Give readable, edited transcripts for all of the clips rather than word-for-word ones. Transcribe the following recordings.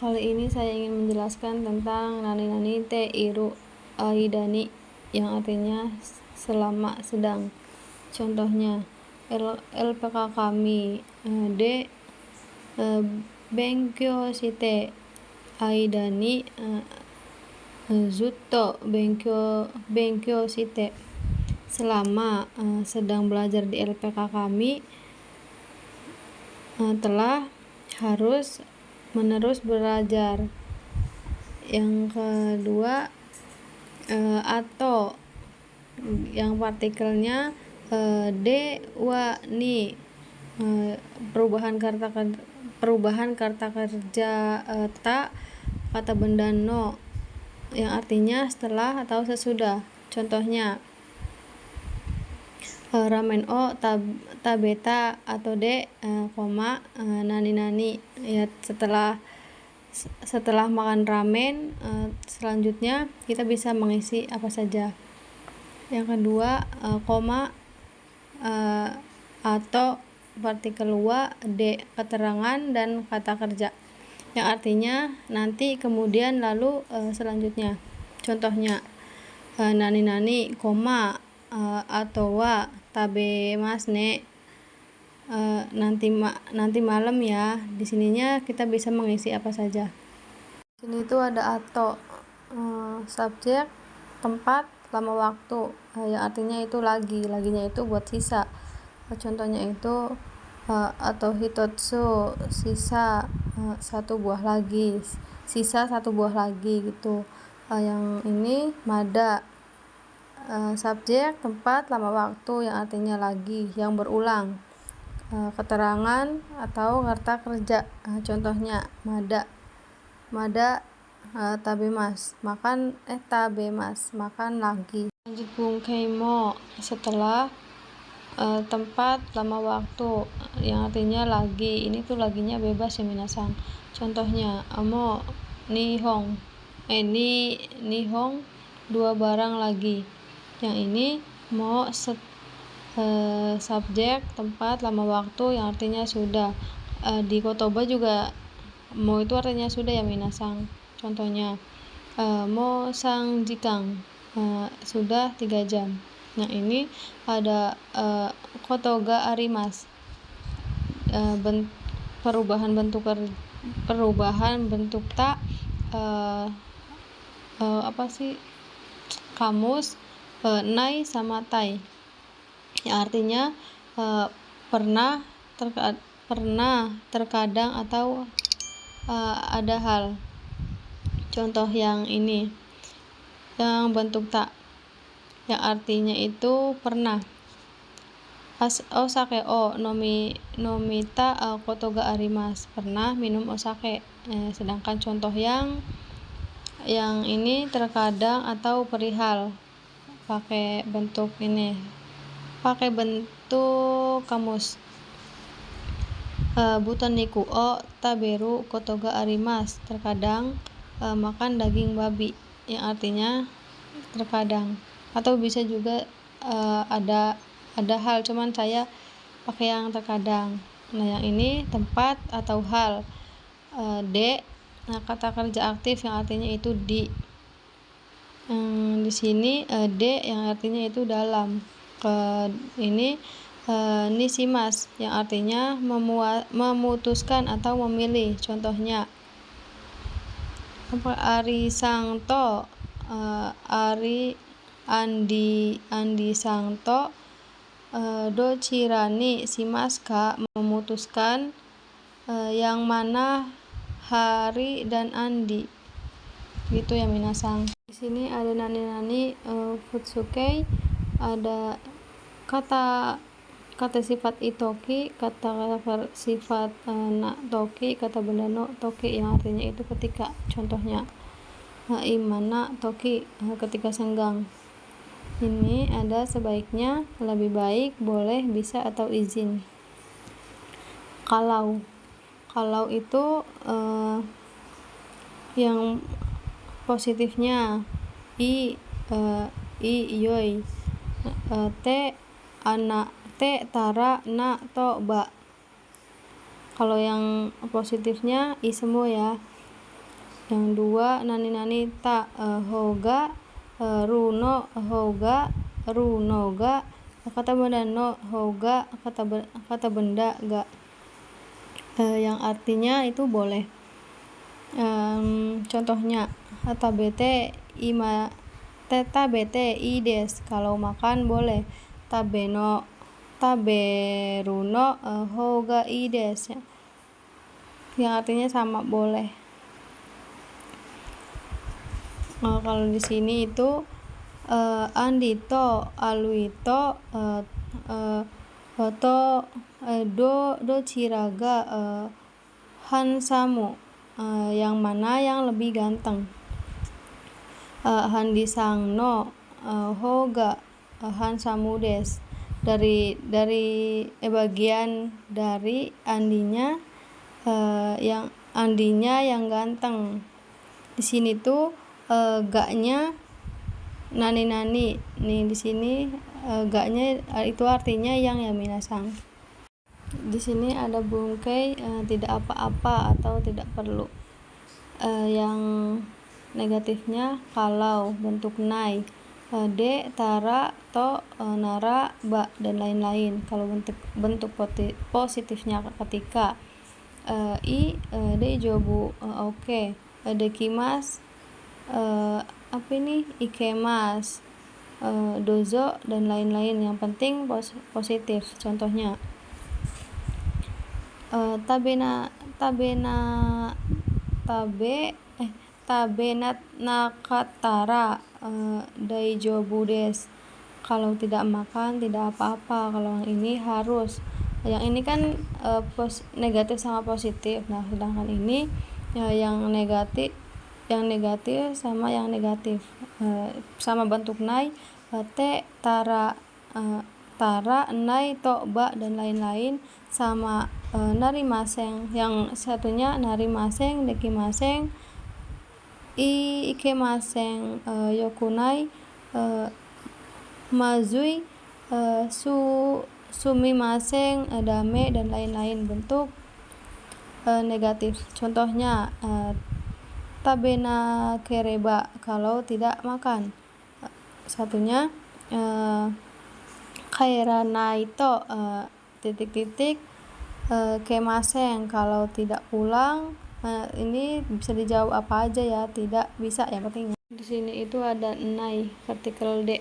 Kali ini saya ingin menjelaskan tentang nani-nani te iru aidani yang artinya selama sedang. Contohnya LPK kami de benkyo shite aidani zutto benkyo shite. Selama sedang belajar di LPK kami telah harus menerus belajar. Yang kedua atau yang partikelnya de wa ni, perubahan kata kerja ta kata benda no yang artinya setelah atau sesudah. Contohnya ramen o tabeta atau de nani ya, setelah makan ramen selanjutnya kita bisa mengisi apa saja. Yang kedua atau partikel wa de keterangan dan kata kerja yang artinya nanti, kemudian, lalu, selanjutnya. Contohnya nani atau wa tabemasne, nanti malam ya. Di sininya kita bisa mengisi apa saja. Sini itu ada atau subjek, tempat, lama waktu yang artinya itu laginya itu buat sisa. Contohnya itu atau hitotsu, sisa satu buah lagi, gitu. Yang ini mada, subjek, tempat, lama waktu yang artinya lagi, yang berulang. Keterangan atau kata kerja, contohnya mada tabemas, makan lagi. Lanjut bungkeimo, setelah, tempat, lama waktu yang artinya lagi. Ini tuh laginya bebas ya minasang. Contohnya amo nihong, dua barang lagi. Yang ini mo subjek, tempat, lama waktu yang artinya sudah. Di kotoba juga mo itu artinya sudah ya minasang. Contohnya mo sang jikang, sudah 3 jam. Nah, ini ada kotoga arimas, perubahan bentuk tak, kamus nai sama tai yang artinya pernah, terkadang, atau ada hal. Contoh yang ini, yang bentuk tak yang artinya itu pernah. Osake o nomita kotoga arimas, pernah minum osake. Sedangkan contoh yang ini terkadang atau perihal, pakai bentuk kamus. Butoniku o taberu kotoga arimas, terkadang makan daging babi yang artinya terkadang, atau bisa juga ada hal, cuman saya pakai yang terkadang. Nah, yang ini tempat atau hal. De kata kerja aktif yang artinya itu di. Di sini de yang artinya itu dalam. Ini nishimas yang artinya memutuskan atau memilih. Contohnya arisangto, Andi Sangto dochirani shimaska, memutuskan yang mana Hari dan Andi, gitu ya minasang. Di sini ada nani futsukei, ada kata sifat itoki, kata sifat na toki, kata benda no toki yang artinya itu ketika. Contohnya imana toki, ketika senggang. Ini ada sebaiknya, lebih baik, boleh, bisa, atau izin. Kalau itu yang positifnya iyoi, te anak, te tara, na to ba. Kalau yang positifnya i semua ya. Yang dua, nani ta hoga runo hoga runoga, kata benda no hoga, kata benda ga, yang artinya itu boleh. Contohnya tabete ima teta bete ides, kalau makan boleh. Tabeno taberuno hoga ides, yang artinya sama, boleh. Kalau di sini itu andito aluito to do ciraga hansamu, yang mana yang lebih ganteng. Handisangno hoga hansamu des, dari bagian dari andinya yang ganteng. Di sini tuh gaknya nani nih di sini gaknya itu artinya yang ya minasang. Di sini ada bungkai tidak apa-apa atau tidak perlu. Yang negatifnya kalau, bentuk nai, de, tara, to, nara, ba, dan lain-lain. Kalau bentuk positifnya ketika de jobu oke, dekimas apa ini ikemas, dozo, dan lain-lain. Yang penting positif. Contohnya tabenat nakatara daijobu des, kalau tidak makan tidak apa-apa. Kalau yang ini harus. Yang ini kan negatif sama positif. Nah, sedangkan ini yang negatif sama yang negatif, sama bentuk nai, te, tara, nai, to, ba, dan lain-lain, sama narimaseng. Yang satunya narimaseng, dekimaseng, ikemaseng, yokunai, mazui, sumimaseng, dame, dan lain-lain, bentuk negatif. Contohnya tabena kereba, kalau tidak makan. Satunya kairanai to titik-titik kemaseng, kalau tidak pulang. Ini bisa dijawab apa aja ya, tidak bisa, yang penting. Di sini itu ada nai partikel d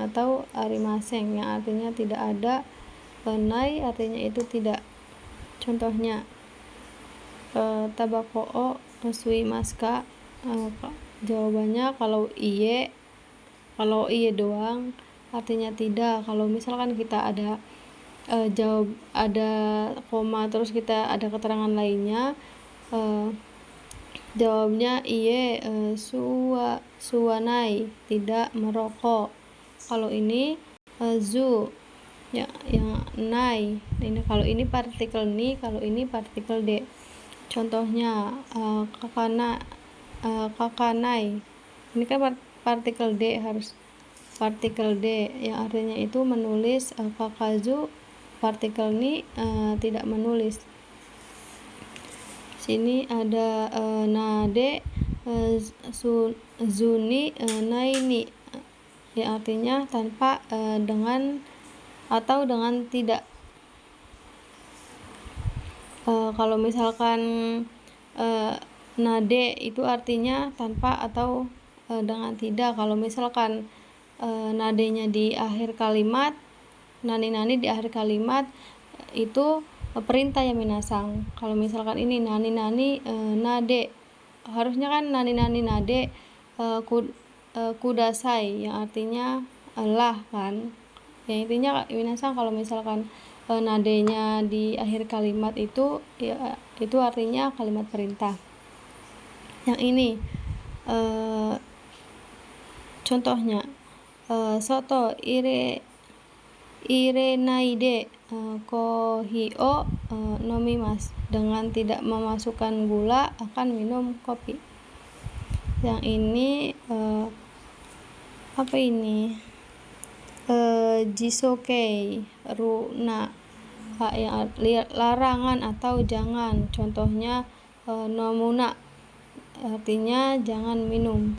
atau arimaseng, yang artinya tidak ada. Nai artinya itu tidak. Contohnya tabako sui maska, jawabannya kalau iye doang artinya tidak. Kalau misalkan kita ada jawab ada koma terus kita ada keterangan lainnya, jawabnya iye suwanai, tidak merokok. Kalau ini zu yang nai, ini kalau ini partikel ni, kalau ini partikel d. Contohnya kakanai, ini kan partikel d, harus partikel d, yang artinya itu menulis. Kakazu partikel ni tidak menulis. Sini ada nade zuni naini, yang artinya tanpa, dengan, atau dengan tidak. Kalau misalkan nade itu artinya tanpa atau dengan tidak. Kalau misalkan nadenya di akhir kalimat, nani di akhir kalimat itu perintah ya minasang. Kalau misalkan ini nani nade, harusnya kan nani nade kudasai, yang artinya lah kan. Yang intinya minasang kalau misalkan nadenya di akhir kalimat itu ya, itu artinya kalimat perintah. Yang ini contohnya soto ire naide kohio nomimas, dengan tidak memasukkan gula akan minum kopi. Yang ini apa ini jisokei runa, yang larangan atau jangan. Contohnya nomuna artinya jangan minum.